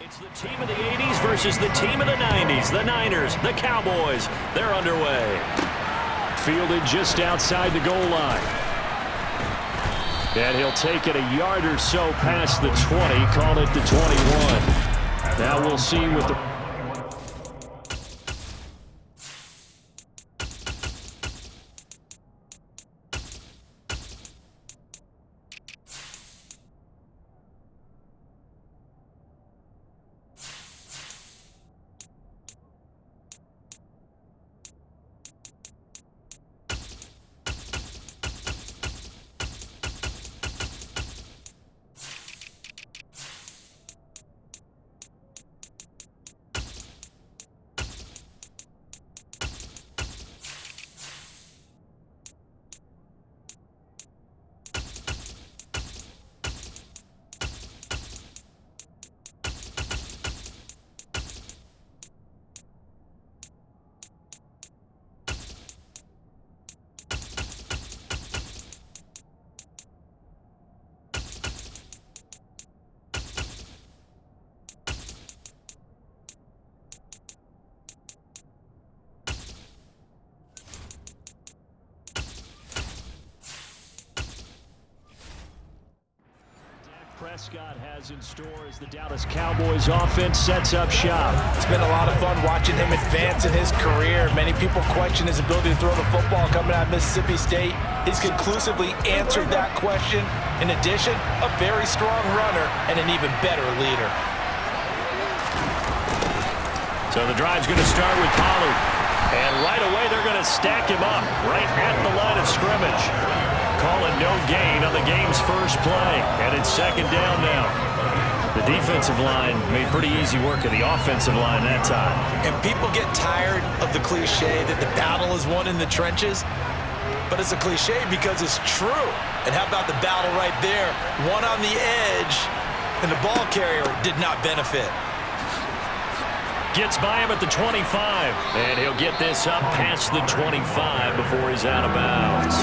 It's the team of the 80s versus the team of the 90s. The Niners, the Cowboys, they're underway. Fielded just outside the goal line. And he'll take it a yard or so past the 20, call it the 21. Now we'll see with the... Prescott has in store as the Dallas Cowboys offense sets up shop. It's been a lot of fun watching him advance in his career. Many people question his ability to throw the football coming out of Mississippi State. He's conclusively answered that question. In addition, a very strong runner and an even better leader. So the drive's going to start with Pollard. And right away they're going to stack him up right at the line of scrimmage. Call it no gain on the game's first play. And it's second down now. The defensive line made pretty easy work of the offensive line that time. And people get tired of the cliche that the battle is won in the trenches. But it's a cliche because it's true. And how about the battle right there? One on the edge, and the ball carrier did not benefit. Gets by him at the 25. And he'll get this up past the 25 before he's out of bounds.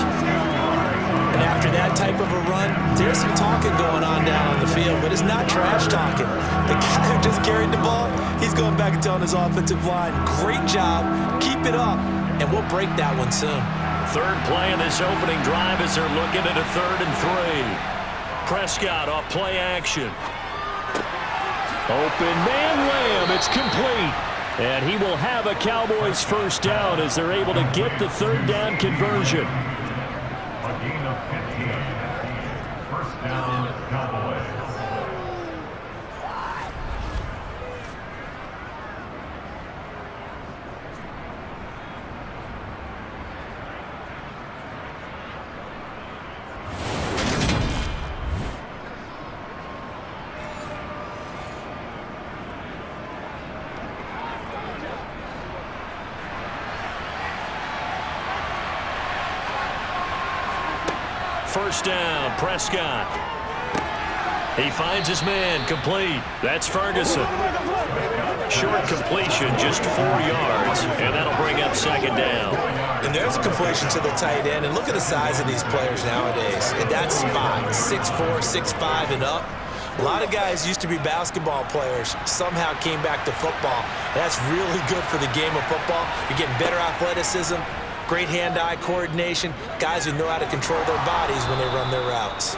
And after that type of a run, there's some talking going on down on the field, but it's not trash talking. The guy who just carried the ball, he's going back and telling his offensive line, great job, keep it up, and we'll break that one soon. Third play in this opening drive as they're looking at a 3rd and 3. Prescott off play action. Open man Lamb, it's complete. And he will have a Cowboys first down as they're able to get the 3rd down conversion. A gain of 15. First down, Cowboys. First down, Prescott. He finds his man, complete. That's Ferguson. Short completion, just 4 yards, and that'll bring up second down. And there's a completion to the tight end, and look at the size of these players nowadays. In that spot, 6'4", 6'5", and up. A lot of guys used to be basketball players, somehow came back to football. That's really good for the game of football. You're getting better athleticism, great hand-eye coordination, guys who know how to control their bodies when they run their routes.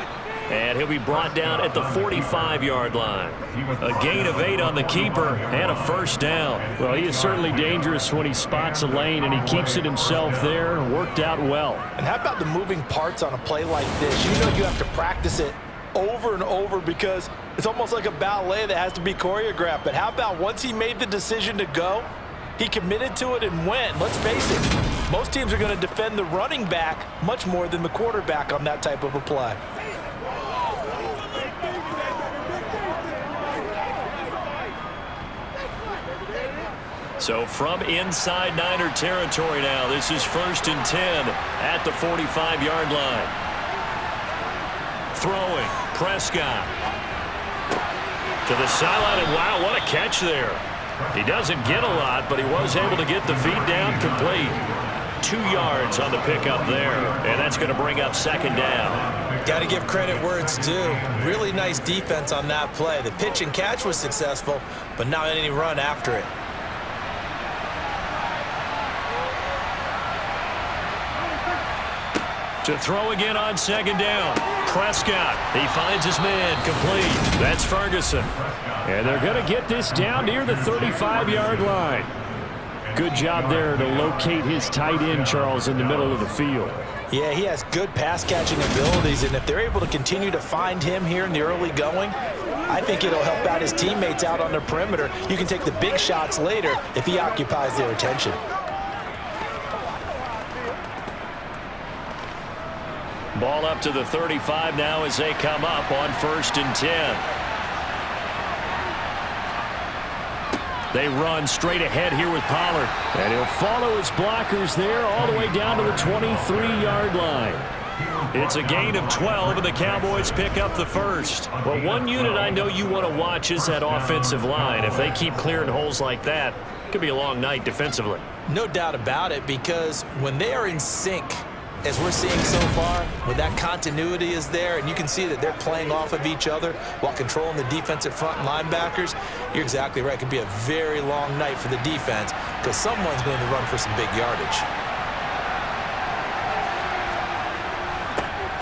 And he'll be brought down at the 45-yard line. A gain of 8 on the keeper and a first down. Well, he is certainly dangerous when he spots a lane, and he keeps it himself there. Worked out well. And how about the moving parts on a play like this? You know you have to practice it over and over because it's almost like a ballet that has to be choreographed. But how about once he made the decision to go, he committed to it and went. Let's face it, most teams are going to defend the running back much more than the quarterback on that type of a play. So from inside Niner territory now, this is 1st and 10 at the 45-yard line. Throwing, Prescott. To the sideline, and wow, what a catch there. He doesn't get a lot, but he was able to get the feet down complete. 2 yards on the pickup there, and that's going to bring up second down. Got to give credit where it's due. Really nice defense on that play. The pitch and catch was successful, but not any run after it. To throw again on second down. Prescott, he finds his man, complete. That's Ferguson. And they're going to get this down near the 35-yard line. Good job there to locate his tight end, Charles, in the middle of the field. Yeah, he has good pass-catching abilities, and if they're able to continue to find him here in the early going, I think it'll help out his teammates out on the perimeter. You can take the big shots later if he occupies their attention. Ball up to the 35 now as they come up on 1st and 10. They run straight ahead here with Pollard. And he'll follow his blockers there all the way down to the 23-yard line. It's a gain of 12, and the Cowboys pick up the first. Well, one unit I know you want to watch is that offensive line. If they keep clearing holes like that, it could be a long night defensively. No doubt about it, because when they are in sync, as we're seeing so far, when that continuity is there and you can see that they're playing off of each other while controlling the defensive front and linebackers, you're exactly right. It could be a very long night for the defense because someone's going to run for some big yardage.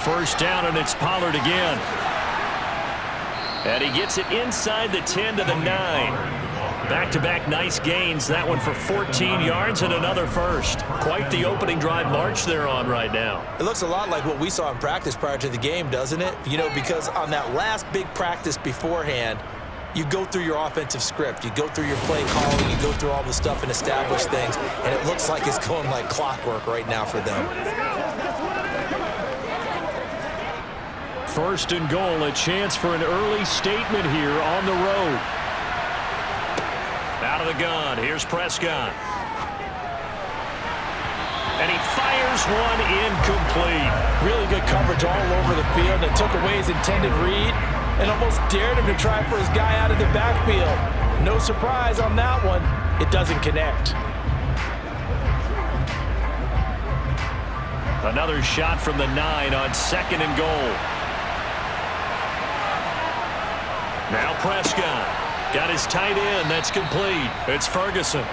First down, and it's Pollard again. And he gets it inside the 10 to the 9. Back-to-back nice gains. That one for 14 yards and another first. Quite the opening drive march they're on right now. It looks a lot like what we saw in practice prior to the game, doesn't it? You know, because on that last big practice beforehand, you go through your offensive script. You go through your play calling. You go through all the stuff and establish things. And it looks like it's going like clockwork right now for them. 1st and goal, a chance for an early statement here on the road. Out of the gun, here's Prescott. And he fires one incomplete. Really good coverage all over the field and took away his intended read and almost dared him to try for his guy out of the backfield. No surprise on that one. It doesn't connect. Another shot from the 9 on 2nd and goal. Now Prescott. Got his tight end. That's complete. It's Ferguson.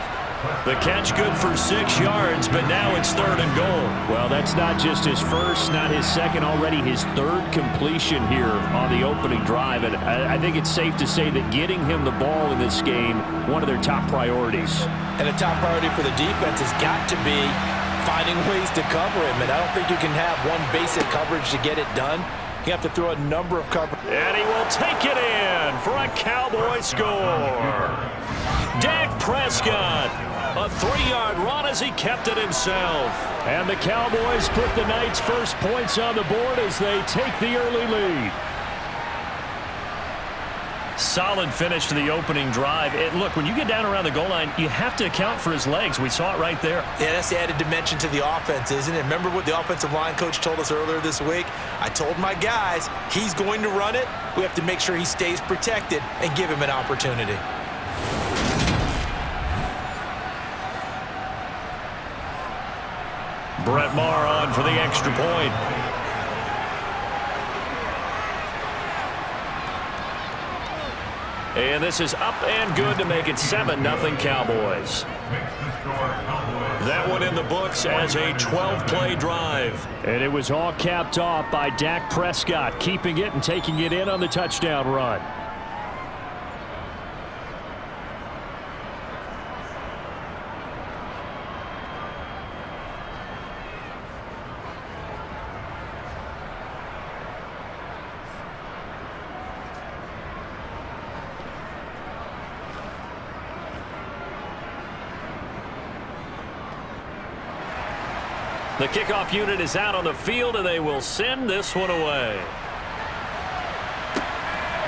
The catch good for 6 yards, but now it's 3rd and goal. Well, that's not just his first, not his second, already his 3rd completion here on the opening drive. And I think it's safe to say that getting him the ball in this game, one of their top priorities. And a top priority for the defense has got to be finding ways to cover him. And I don't think you can have one basic coverage to get it done. You have to throw a number of coverage. And he will take it in for a Cowboy score. Dak Prescott, a 3-yard run as he kept it himself. And the Cowboys put the night's first points on the board as they take the early lead. Solid finish to the opening drive. Look, when you get down around the goal line, you have to account for his legs. We saw it right there. Yeah, that's the added dimension to the offense, isn't it? Remember what the offensive line coach told us earlier this week? I told my guys, he's going to run it. We have to make sure he stays protected and give him an opportunity. Brett Maher on for the extra point. And this is up and good to make it 7-0 Cowboys. That one in the books as a 12-play drive. And it was all capped off by Dak Prescott, keeping it and taking it in on the touchdown run. The kickoff unit is out on the field, and they will send this one away.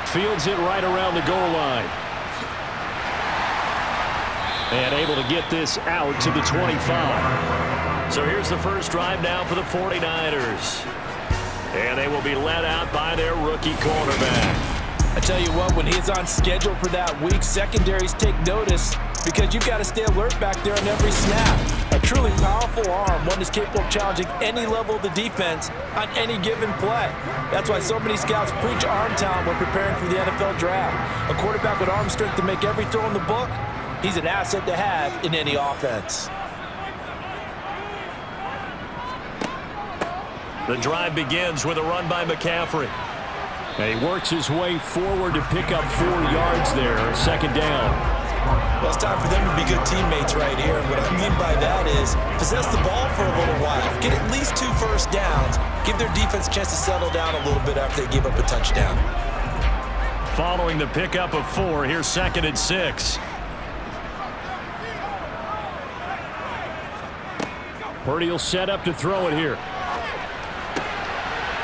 Fields it right around the goal line. And able to get this out to the 25. So here's the first drive now for the 49ers. And they will be led out by their rookie quarterback. A tell you what, when he's on schedule for that week, secondaries take notice because you've got to stay alert back there on every snap. A truly powerful arm, one that's capable of challenging any level of the defense on any given play. That's why so many scouts preach arm talent when preparing for the NFL draft. A quarterback with arm strength to make every throw in the book, he's an asset to have in any offense. The drive begins with a run by McCaffrey. And he works his way forward to pick up 4 yards there. Second down. Well, it's time for them to be good teammates right here. And what I mean by that is possess the ball for a little while. Get at least 2 first downs. Give their defense a chance to settle down a little bit after they give up a touchdown. Following the pickup of 4, here's 2nd and 6. Purdy will set up to throw it here.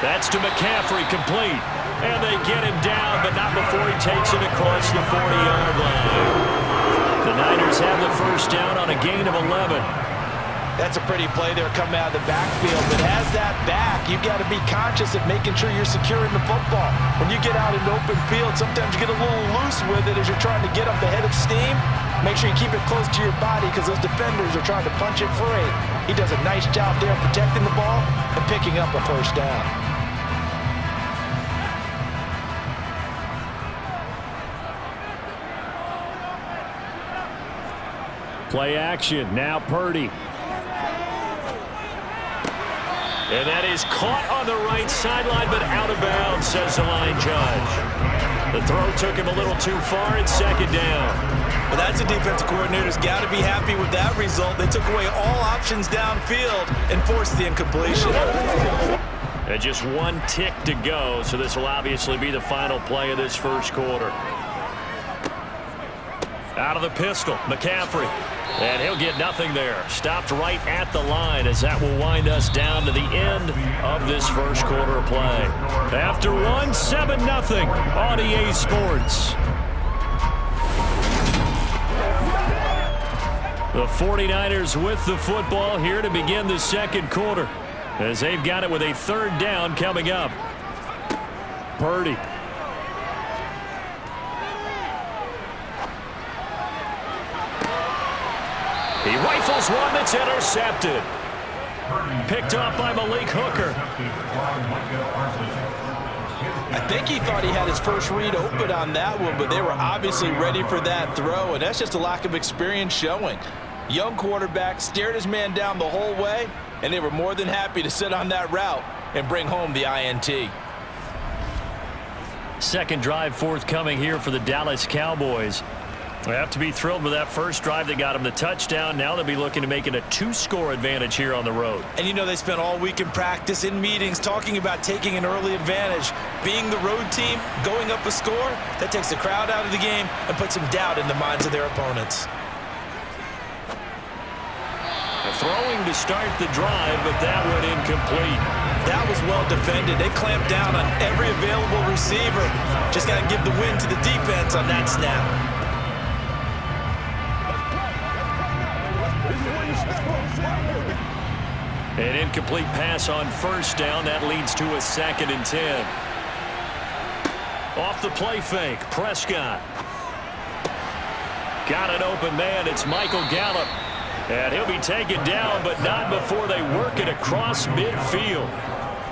That's to McCaffrey, complete. And they get him down, but not before he takes it across the 40-yard line. The Niners have the first down on a gain of 11. That's a pretty play there coming out of the backfield, but as that back, you've got to be conscious of making sure you're securing the football. When you get out in open field, sometimes you get a little loose with it as you're trying to get up the head of steam. Make sure you keep it close to your body because those defenders are trying to punch it free. He does a nice job there protecting the ball and picking up a first down. Play action. Now Purdy. And that is caught on the right sideline, but out of bounds, says the line judge. The throw took him a little too far. It's 2nd down. Well, that's a defensive coordinator's got to be happy with that result. They took away all options downfield and forced the incompletion. And just 1 tick to go, so this will obviously be the final play of this first quarter. Out of the pistol, McCaffrey. And he'll get nothing there. Stopped right at the line as that will wind us down to the end of this first quarter of play. After 1, 7-0 on EA Sports. The 49ers with the football here to begin the second quarter as they've got it with a 3rd down coming up. Purdy. He rifles one that's intercepted. Picked off by Malik Hooker. I think he thought he had his first read open on that one, but they were obviously ready for that throw, and that's just a lack of experience showing. Young quarterback stared his man down the whole way, and they were more than happy to sit on that route and bring home the INT. Second drive forthcoming here for the Dallas Cowboys. They have to be thrilled with that first drive that got them the touchdown. Now they'll be looking to make it a 2-score advantage here on the road. And you know they spent all week in practice, in meetings, talking about taking an early advantage. Being the road team, going up a score, that takes the crowd out of the game and puts some doubt in the minds of their opponents. Throwing to start the drive, but that went incomplete. That was well defended. They clamped down on every available receiver. Just got to give the win to the defense on that snap. An incomplete pass on first down. That leads to a 2nd and 10. Off the play fake, Prescott. Got an open man. It's Michael Gallup. And he'll be taken down, but not before they work it across midfield.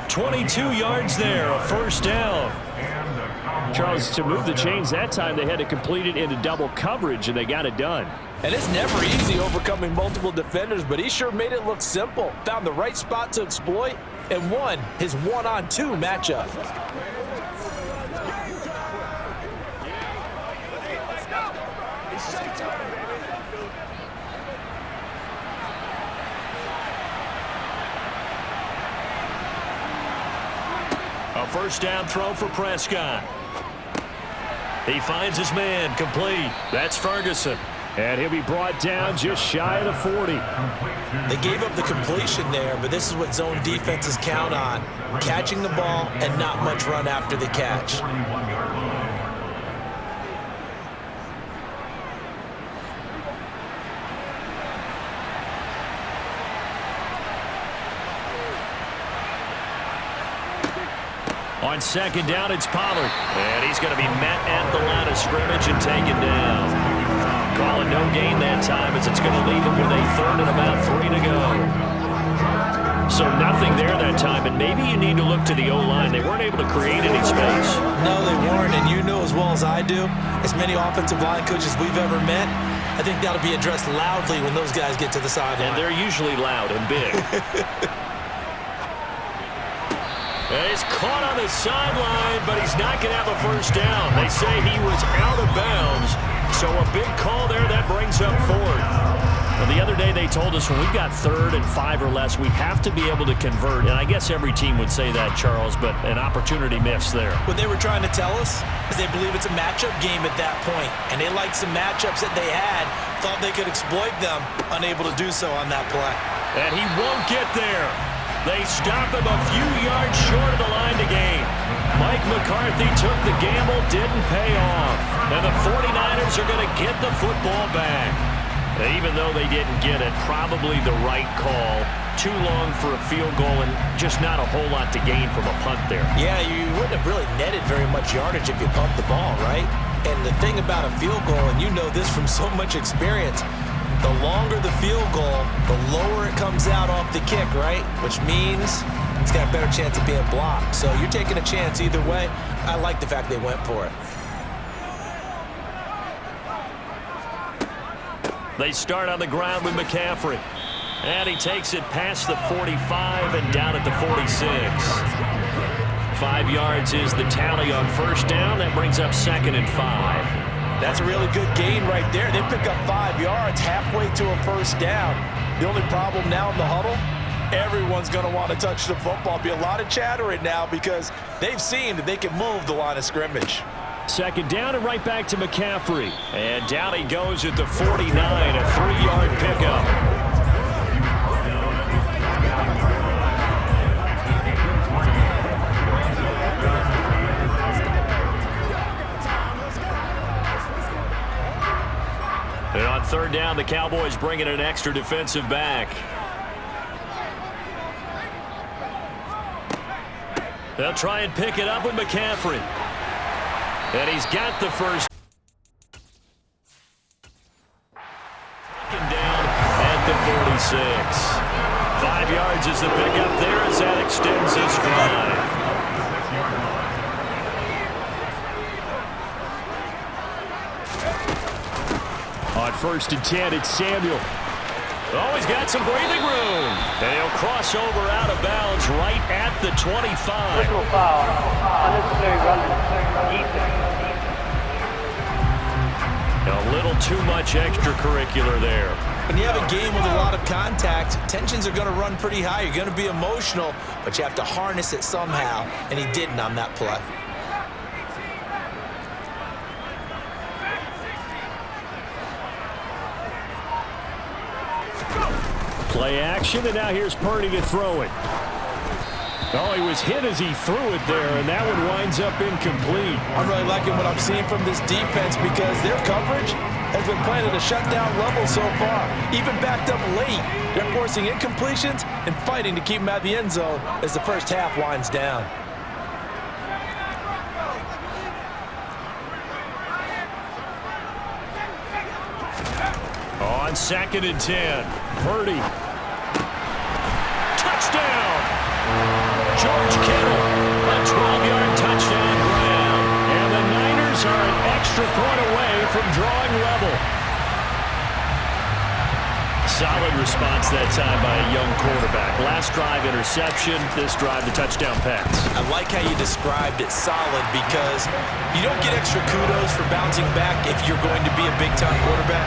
22 yards there, a first down. Charles, to move the chains that time, they had to complete it into double coverage, and they got it done. And it's never easy overcoming multiple defenders, but he sure made it look simple. Found the right spot to exploit and won his 1-on-2 matchup. A first down throw for Prescott. He finds his man, complete. That's Ferguson. And he'll be brought down just shy of the 40. They gave up the completion there, but this is what zone defenses count on. Catching the ball and not much run after the catch. On second down, it's Pollard. And he's going to be met at the line of scrimmage and taken down. Calling no gain that time as it's going to leave him with a third and about 3 to go. So nothing there that time, and maybe you need to look to the O-line. They weren't able to create any space. No, they weren't, and you know as well as I do, as many offensive line coaches we've ever met, I think that'll be addressed loudly when those guys get to the sideline. And they're usually loud and big. And he's caught on the sideline, but he's not going to have a first down. They say he was out of bounds, so a big call there that brings up fourth. Well, the other day they told us when we've got 3rd and 5 or less, we have to be able to convert. And I guess every team would say that, Charles, but an opportunity missed there. What they were trying to tell us is they believe it's a matchup game at that point, and they liked some matchups that they had, thought they could exploit them, unable to do so on that play. And he won't get there. They stop him a few yards short of the line to gain. Mike McCarthy took the gamble, didn't pay off. And the 49ers are going to get the football back. Even though they didn't get it, probably the right call. Too long for a field goal and just not a whole lot to gain from a punt there. Yeah, you wouldn't have really netted very much yardage if you pumped the ball, right? And the thing about a field goal, and you know this from so much experience, the longer the field goal, the lower it comes out off the kick, right? Which means it's got a better chance of being blocked. So you're taking a chance either way. I like the fact they went for it. They start on the ground with McCaffrey. And he takes it past the 45 and down at the 46. 5 yards is the tally on first down. That brings up 2nd and 5. That's a really good gain right there. They pick up 5 yards halfway to a first down. The only problem now in the huddle, everyone's going to want to touch the football. Be a lot of chatter right now because they've seen that they can move the line of scrimmage. 2nd down and right back to McCaffrey. And down he goes at the 49, a 3-yard pickup. And on 3rd down, the Cowboys bring in an extra defensive back. They'll try and pick it up with McCaffrey. And he's got the first. Down at the 46. 5 yards is the pickup there as that extends this drive. On 1st and 10, it's Samuel. Oh, he's got some breathing room. And he'll cross over out of bounds right at the 25. Personal foul, unnecessary running, defense. A little too much extracurricular there. When you have a game with a lot of contact, tensions are going to run pretty high. You're going to be emotional, but you have to harness it somehow, and he didn't on that play. Play action, and now here's Purdy to throw it. Oh, he was hit as he threw it there, and that one winds up incomplete. I'm really liking what I'm seeing from this defense because their coverage has been playing at a shutdown level so far. Even backed up late, they're forcing incompletions and fighting to keep them out of the end zone as the first half winds down. On 2nd and 10, Purdy. Touchdown! George Kittle, a 12-yard touchdown grab. And the Niners are an extra point away from drawing level. Solid response that time by a young quarterback. Last drive interception, this drive the touchdown pass. I like how you described it solid because you don't get extra kudos for bouncing back if you're going to be a big-time quarterback.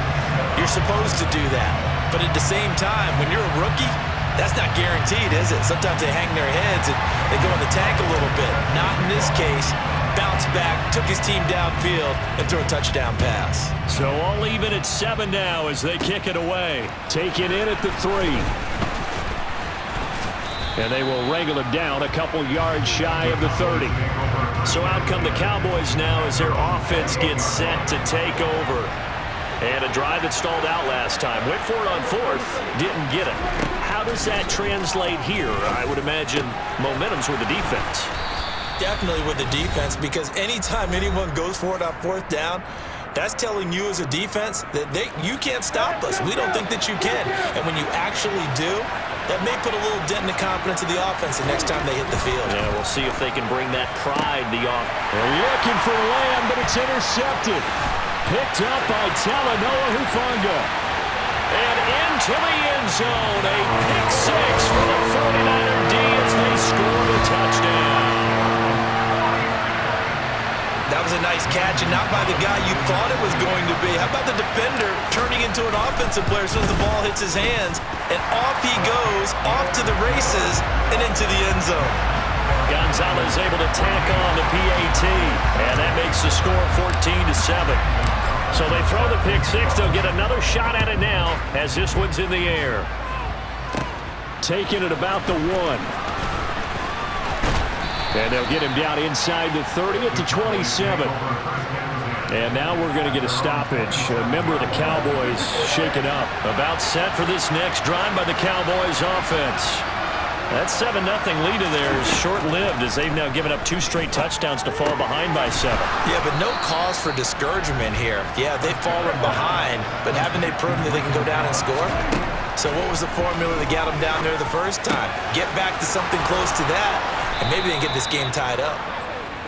You're supposed to do that. But at the same time, when you're a rookie, that's not guaranteed, is it? Sometimes they hang their heads and they go in the tank a little bit. Not in this case. Bounce back, took his team downfield, and threw a touchdown pass. So all even at 7 now as they kick it away. Take it in at the 3. And they will wrangle him down a couple yards shy of the 30. So out come the Cowboys now as their offense gets set to take over. And a drive that stalled out last time. Went for it on 4th, didn't get it. How does that translate here? I would imagine momentum's with the defense. Definitely with the defense, because anytime anyone goes for it on fourth down, that's telling you as a defense that you can't stop us. We don't think that you can. And when you actually do, that may put a little dent in the confidence of the offense the next time they hit the field. Yeah, we'll see if they can bring that pride the off. They're looking for Lamb, but it's intercepted. Picked up by Talanoa Hufanga. And into the end zone, a pick six for the 49er D as they score the touchdown. That was a nice catch, and not by the guy you thought it was going to be. How about the defender turning into an offensive player as soon as the ball hits his hands, and off he goes, off to the races, and into the end zone. Gonzalez able to tack on the PAT, and that makes the score 14-7. So they throw the pick six. They'll get another shot at it now as this one's in the air. Taking it about the 1. And they'll get him down inside the 30 at the 27. And now we're going to get a stoppage. A member of the Cowboys shaken up. About set for this next drive by the Cowboys offense. That 7-0 lead of theirs is short-lived as they've now given up 2 straight touchdowns to fall behind by 7. Yeah, but no cause for discouragement here. Yeah, they've fallen behind, but haven't they proven that they can go down and score? So what was the formula that got them down there the first time? Get back to something close to that, and maybe they can get this game tied up.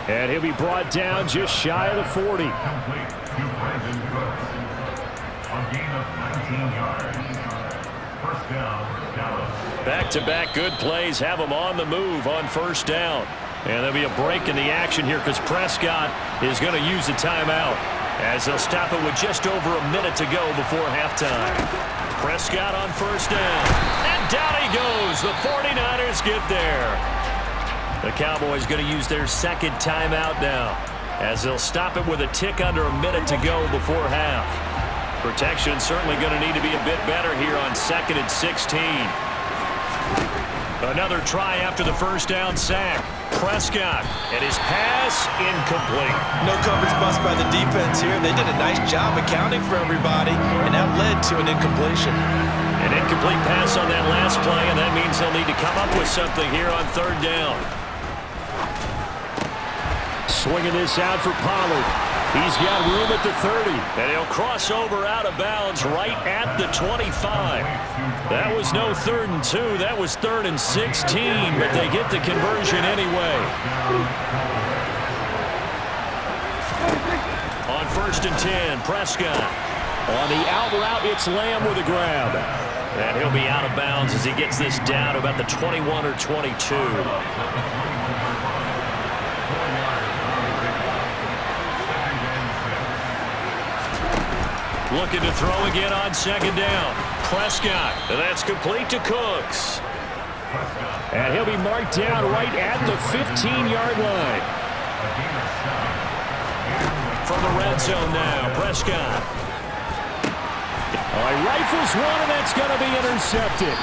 And he'll be brought down just shy of the 40. Complete to Brandon Cooks. A gain of 19 yards. First down, Dallas. Back-to-back good plays have them on the move on first down. And there'll be a break in the action here because Prescott is going to use the timeout as they'll stop it with just over a minute to go before halftime. Prescott on first down. And down he goes. The 49ers get there. The Cowboys going to use their second timeout now as they'll stop it with a tick under a minute to go before half. Protection certainly going to need to be a bit better here on 2nd and 16. Another try after the first down sack. Prescott, and his pass incomplete. No coverage bust by the defense here. They did a nice job accounting for everybody, and that led to an incompletion. An incomplete pass on that last play, and that means they'll need to come up with something here on third down. Swinging this out for Pollard. He's got room at the 30. And he'll cross over out of bounds right at the 25. That was no 3rd and 2. That was 3rd and 16, but they get the conversion anyway. On 1st and 10, Prescott. On the out route, it's Lamb with a grab. And he'll be out of bounds as he gets this down to about the 21 or 22. Looking to throw again on 2nd down. Prescott, and that's complete to Cooks. And he'll be marked down right at the 15-yard line. From the red zone now, Prescott. Rifles one, and that's going to be intercepted.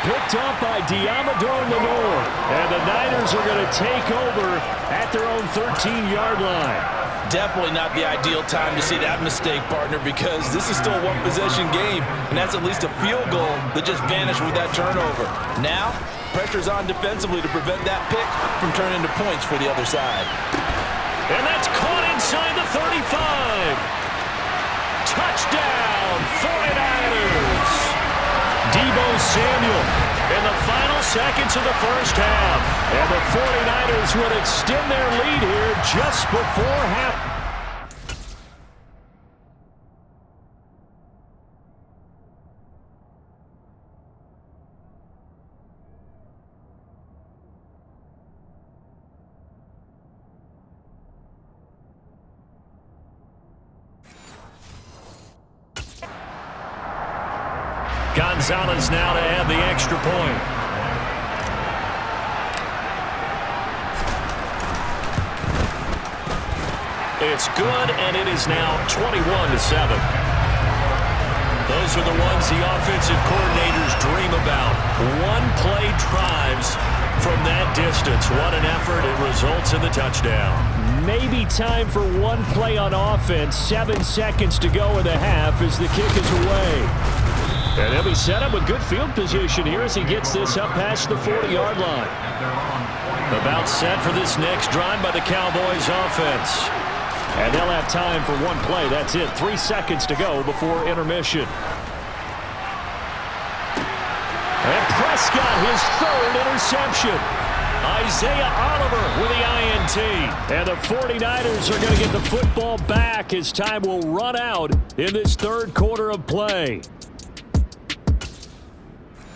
Picked up by Diamador Lenore. And the Niners are going to take over at their own 13-yard line. Definitely not the ideal time to see that mistake, partner, because this is still a one-possession game, and that's at least a field goal that just vanished with that turnover. Now, pressure's on defensively to prevent that pick from turning into points for the other side. And that's caught inside the 35. Touchdown, 49ers. Deebo Samuel in the final seconds of the first half. And the 49ers would extend their lead here just before half. Gonzalez now to add the extra point. It's good, and it is now 21-7. Those are the ones the offensive coordinators dream about. One-play drives from that distance. What an effort. It results in the touchdown. Maybe time for one play on offense. 7 seconds to go in the half as the kick is away. And he'll be set up with good field position here as he gets this up past the 40-yard line. About set for this next drive by the Cowboys offense. And they'll have time for one play. That's it. 3 seconds to go before intermission. And Prescott, his third interception. Isaiah Oliver with the INT. And the 49ers are going to get the football back as time will run out in this third quarter of play.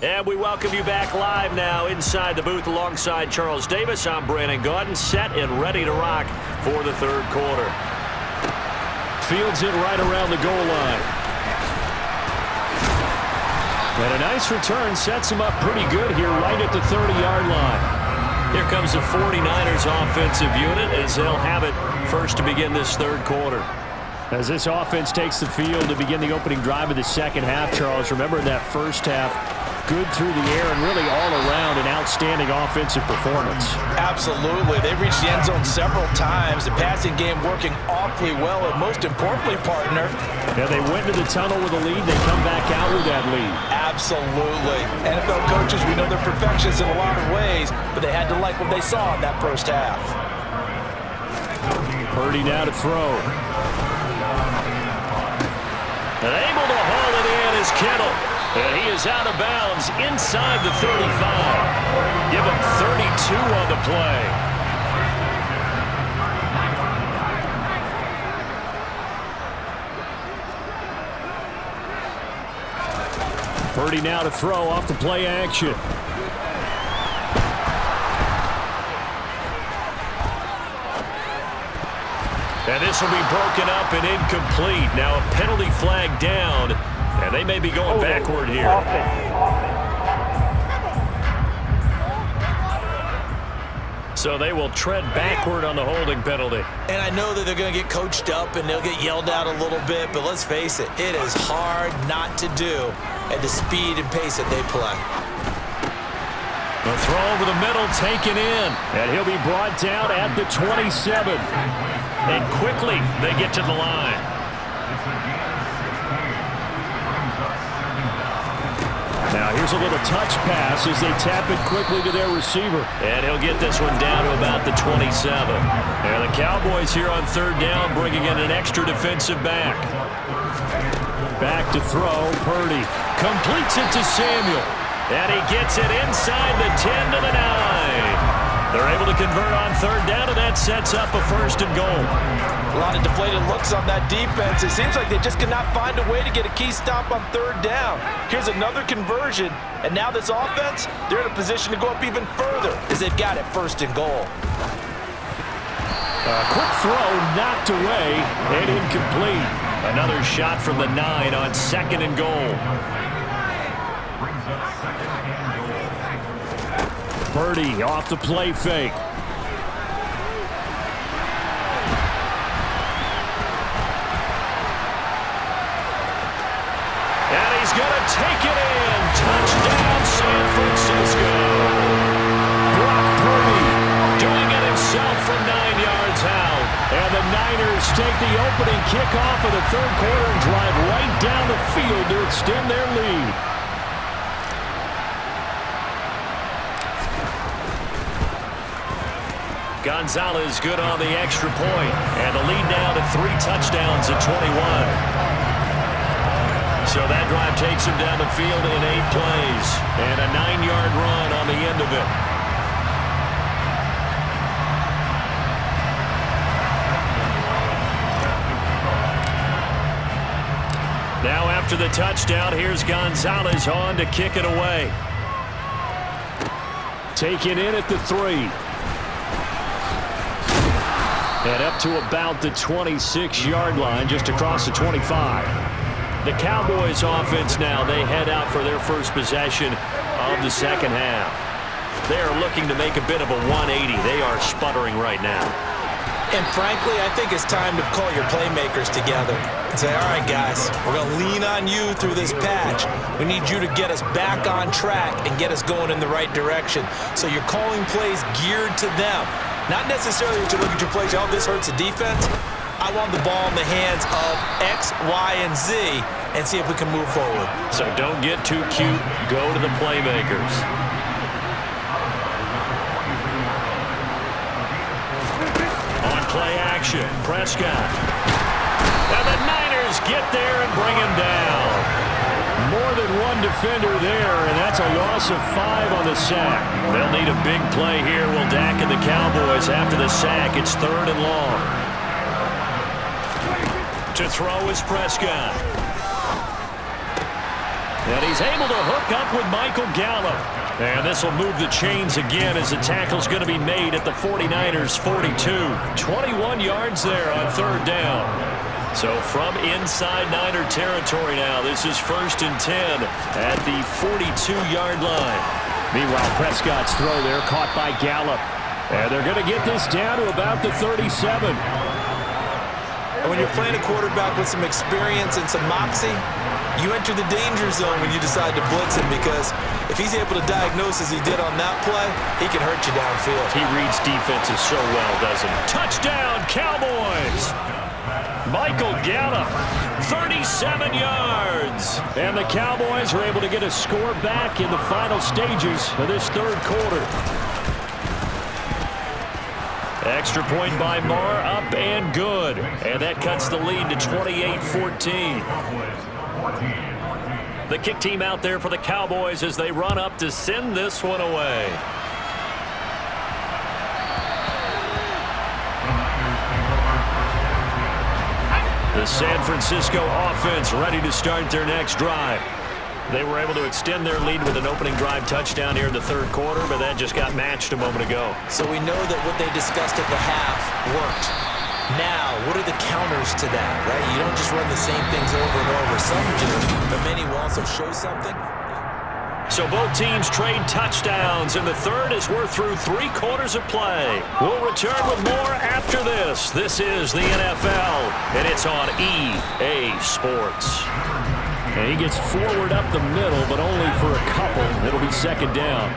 And we welcome you back live now inside the booth alongside Charles Davis. I'm Brandon Gaudin, set and ready to rock for the third quarter. Fields it right around the goal line. And a nice return sets him up pretty good here right at the 30-yard line. Here comes the 49ers offensive unit as they'll have it first to begin this third quarter. As this offense takes the field to begin the opening drive of the second half, Charles, remember in that first half, good through the air and really all around an outstanding offensive performance. Absolutely. They reached the end zone several times. The passing game working awfully well, and most importantly, partner. Yeah, they went into the tunnel with a lead. They come back out with that lead. Absolutely. NFL coaches, we know they're perfectionists in a lot of ways, but they had to like what they saw in that first half. Purdy now to throw. And able to haul it in is Kittle. And he is out of bounds inside the 35. Give him 32 on the play. Purdy now to throw off the play action. And this will be broken up and incomplete. Now a penalty flag down. And they may be going backward here. So they will tread backward on the holding penalty. And I know that they're going to get coached up and they'll get yelled at a little bit, but let's face it, it is hard not to do at the speed and pace that they play. The throw over the middle taken in. And he'll be brought down at the 27. And quickly they get to the line. Now here's a little touch pass as they tap it quickly to their receiver. And he'll get this one down to about the 27. And the Cowboys here on third down bringing in an extra defensive back. Back to throw, Purdy. Completes it to Samuel. And he gets it inside the 10 to the 9. They're able to convert on third down, and that sets up a first and goal. A lot of deflated looks on that defense. It seems like they just cannot find a way to get a key stop on third down. Here's another conversion, and now this offense, they're in a position to go up even further as they've got it first and goal. Quick throw knocked away and incomplete. Another shot from the 9 on second and goal. Purdy off the play fake. And he's going to take it in. Touchdown, San Francisco. Brock Purdy doing it himself from 9 yards out. And the Niners take the opening kickoff of the third quarter and drive right down the field to extend their lead. Gonzalez good on the extra point. And the lead now to 3 touchdowns at 21. So that drive takes him down the field in 8 plays. And a 9-yard run on the end of it. Now after the touchdown, here's Gonzalez on to kick it away. Taken in at the 3. And up to about the 26-yard line, just across the 25. The Cowboys offense now, they head out for their first possession of the second half. They are looking to make a bit of a 180. They are sputtering right now. And frankly, I think it's time to call your playmakers together and say, all right, guys, we're going to lean on you through this patch. We need you to get us back on track and get us going in the right direction. So you're calling plays geared to them. Not necessarily that you look at your plays, oh, this hurts the defense. I want the ball in the hands of X, Y, and Z and see if we can move forward. So don't get too cute. Go to the playmakers. motion. Prescott. And the Niners get there and bring him down. More than one defender there, and that's a loss of 5 on the sack. They'll need a big play here. Will Dak and the Cowboys after the sack. It's 3rd and long. To throw is Prescott. And he's able to hook up with Michael Gallup. And this will move the chains again as the tackle's going to be made at the 49ers' 42. 21 yards there on 3rd down. So from inside Niner territory now, this is 1st and 10 at the 42-yard line. Meanwhile, Prescott's throw there caught by Gallup. And they're going to get this down to about the 37. And when you're playing a quarterback with some experience and some moxie, you enter the danger zone when you decide to blitz him, because if he's able to diagnose as he did on that play, he can hurt you downfield. He reads defenses so well, doesn't he? Touchdown, Cowboys! Michael Gallup, 37 yards. And the Cowboys are able to get a score back in the final stages of this 3rd quarter. Extra point by Marr, up and good. And that cuts the lead to 28-14. The kick team out there for the Cowboys as they run up to send this one away. The San Francisco offense ready to start their next drive. They were able to extend their lead with an opening drive touchdown here in the 3rd quarter, but that just got matched a moment ago. So we know that what they discussed at the half worked. Now, what are the counters to that, right? You don't just run the same things over and over. Some do, but many will also show something. So both teams trade touchdowns, and the 3rd as we're through 3 quarters of play. We'll return with more after this. This is the NFL, and it's on EA Sports. And he gets forward up the middle, but only for a couple. It'll be 2nd down.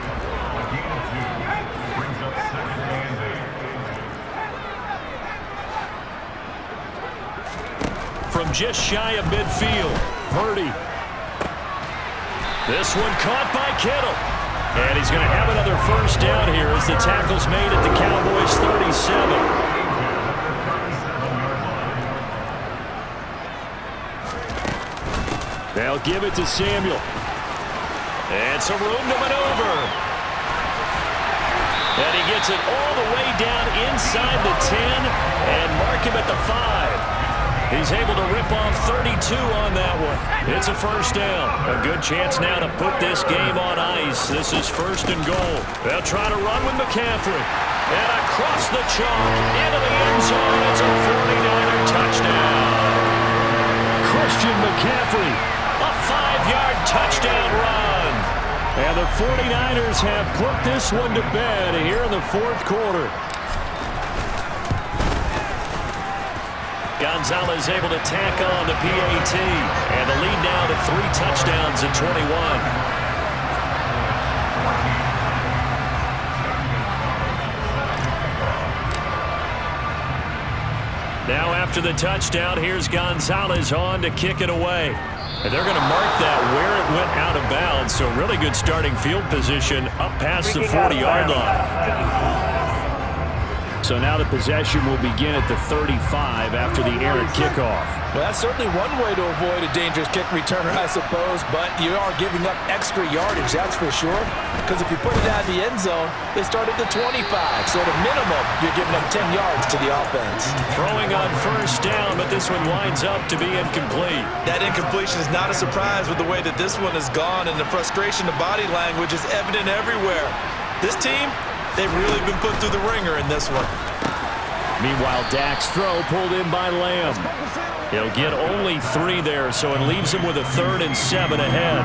From just shy of midfield, Purdy. This one caught by Kittle. And he's going to have another 1st down here as the tackle's made at the Cowboys' 37. They'll give it to Samuel. And some room to maneuver. And he gets it all the way down inside the 10 and mark him at the 5. He's able to rip off 32 on that one. It's a 1st down. A good chance now to put this game on ice. This is 1st and goal. They'll try to run with McCaffrey. And across the chalk into the end zone. It's a 49er touchdown. Christian McCaffrey. A 5-yard touchdown run. And the 49ers have put this one to bed here in the 4th quarter. Gonzalez able to tack on the PAT. And the lead now to 3 touchdowns at 21. Now after the touchdown, here's Gonzalez on to kick it away. And they're going to mark that where it went out of bounds. So really good starting field position up past the 40-yard line. So now the possession will begin at the 35 after the errant kickoff. Well, that's certainly one way to avoid a dangerous kick returner, I suppose, but you are giving up extra yardage, that's for sure. Because if you put it out of the end zone, they start at the 25. So at a minimum, you're giving up 10 yards to the offense. Throwing on 1st down, but this one winds up to be incomplete. That incompletion is not a surprise with the way that this one has gone, and the frustration of body language is evident everywhere. This team, they've really been put through the ringer in this one. Meanwhile, Dak's throw pulled in by Lamb. He'll get only 3 there, so it leaves him with a 3rd and 7 ahead.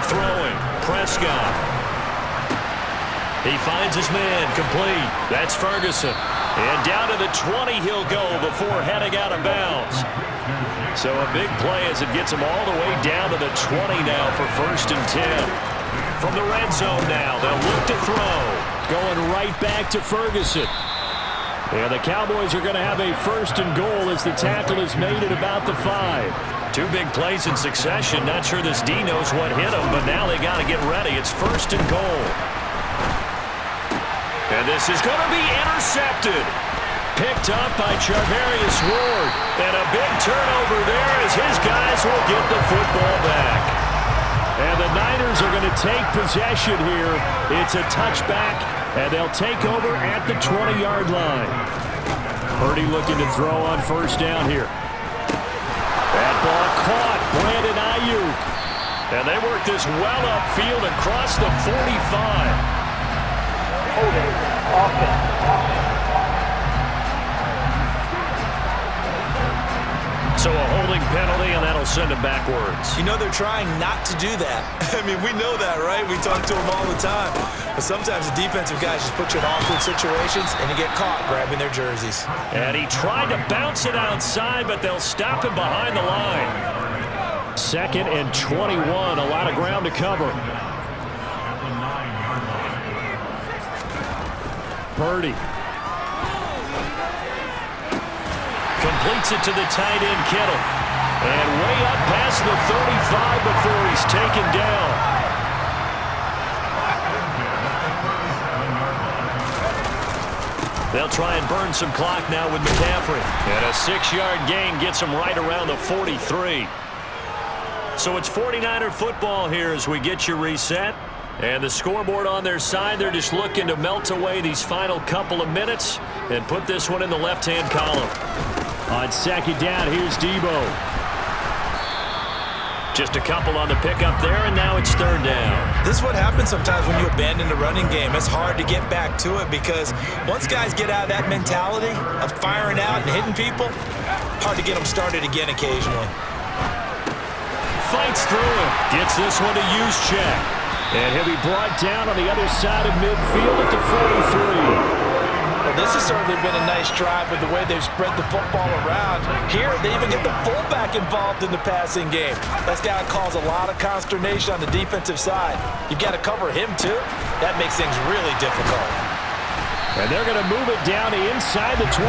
Throwing, Prescott. He finds his man, complete. That's Ferguson. And down to the 20 he'll go before heading out of bounds. So a big play as it gets him all the way down to the 20 now for 1st and 10. From the red zone now, they'll look to throw. Going right back to Ferguson. And the Cowboys are going to have a 1st and goal as the tackle is made at about the 5. 2 big plays in succession. Not sure this D knows what hit him, but now they got to get ready. It's 1st and goal. And this is going to be intercepted. Picked up by Charvarius Ward. And a big turnover there as his guys will get the football back. And the Niners are going to take possession here. It's a touchback, and they'll take over at the 20-yard line. Purdy looking to throw on first down here. That ball caught. Brandon Ayuk. And they work this well upfield across the 45. Holding. Offense. So a holding penalty, and that'll send him backwards. You know they're trying not to do that. I mean, we know that, right? We talk to them all the time. But sometimes the defensive guys just put you in awkward situations, and you get caught grabbing their jerseys. And he tried to bounce it outside, but they'll stop him behind the line. 2nd and 21, a lot of ground to cover. Purdy. Completes it to the tight end, Kittle. And way up past the 35 before he's taken down. They'll try and burn some clock now with McCaffrey. And a 6-yard gain gets him right around the 43. So it's 49er football here as we get you reset. And the scoreboard on their side, they're just looking to melt away these final couple of minutes and put this one in the left-hand column. On second down, here's Debo. Just a couple on the pickup there, and now it's 3rd down. This is what happens sometimes when you abandon the running game. It's hard to get back to it because once guys get out of that mentality of firing out and hitting people, hard to get them started again occasionally. Fights through it. Gets this one to Juszczyk. And he'll be brought down on the other side of midfield at the 43. Well, this has certainly been a nice drive with the way they've spread the football around. Here, they even get the fullback involved in the passing game. That's got to cause a lot of consternation on the defensive side. You've got to cover him, too. That makes things really difficult. And they're going to move it down inside the 25.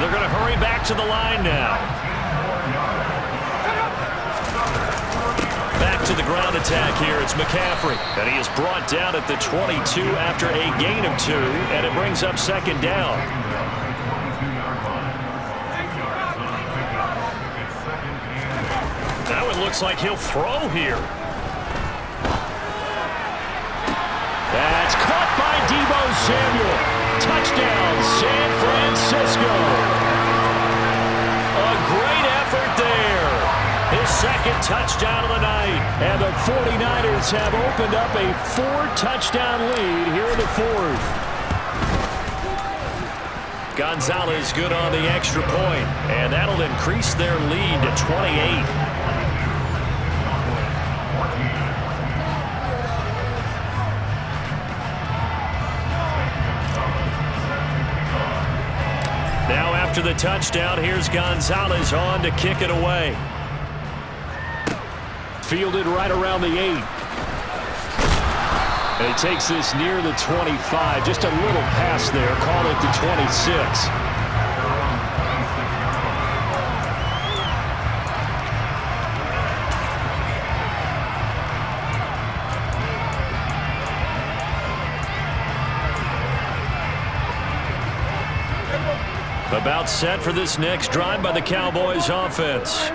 They're going to hurry back to the line now. Back to the ground attack here. It's McCaffrey. And he is brought down at the 22 after a gain of 2. And it brings up 2nd down. Now it looks like he'll throw here. That's caught by Debo Samuel. Touchdown, San Francisco. A great effort there. His 2nd touchdown of the night. And the 49ers have opened up a 4-touchdown lead here in the 4th. Gonzalez good on the extra point. And that'll increase their lead to 28. Now after the touchdown, here's Gonzalez on to kick it away. Fielded right around the 8. And he takes this near the 25. Just a little pass there. Call it the 26. About set for this next drive by the Cowboys offense.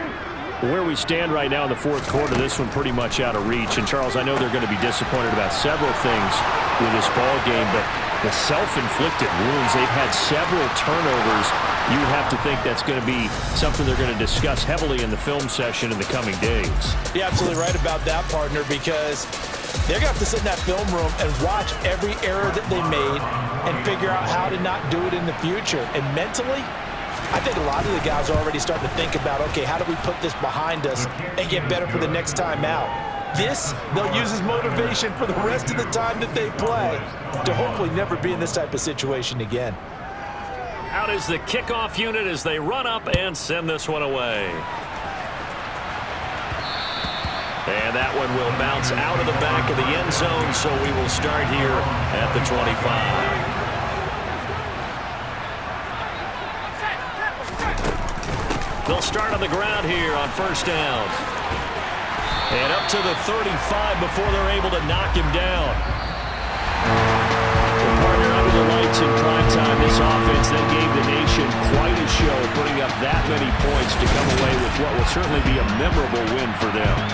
Where we stand right now in the 4th quarter, this one pretty much out of reach. And, Charles, I know they're going to be disappointed about several things with this ball game, but the self-inflicted wounds, they've had several turnovers. You have to think that's going to be something they're going to discuss heavily in the film session in the coming days. You're absolutely right about that, partner, because they're going to have to sit in that film room and watch every error that they made and figure out how to not do it in the future. And mentally, I think a lot of the guys are already starting to think about, okay, how do we put this behind us and get better for the next time out? This, they'll use as motivation for the rest of the time that they play to hopefully never be in this type of situation again. Out is the kickoff unit as they run up and send this one away. And that one will bounce out of the back of the end zone, so we will start here at the 25. They'll start on the ground here on first down. And up to the 35 before they're able to knock him down. minutes in prime time, this offense then gave the nation quite a show, putting up that many points to come away with what will certainly be a memorable win for them.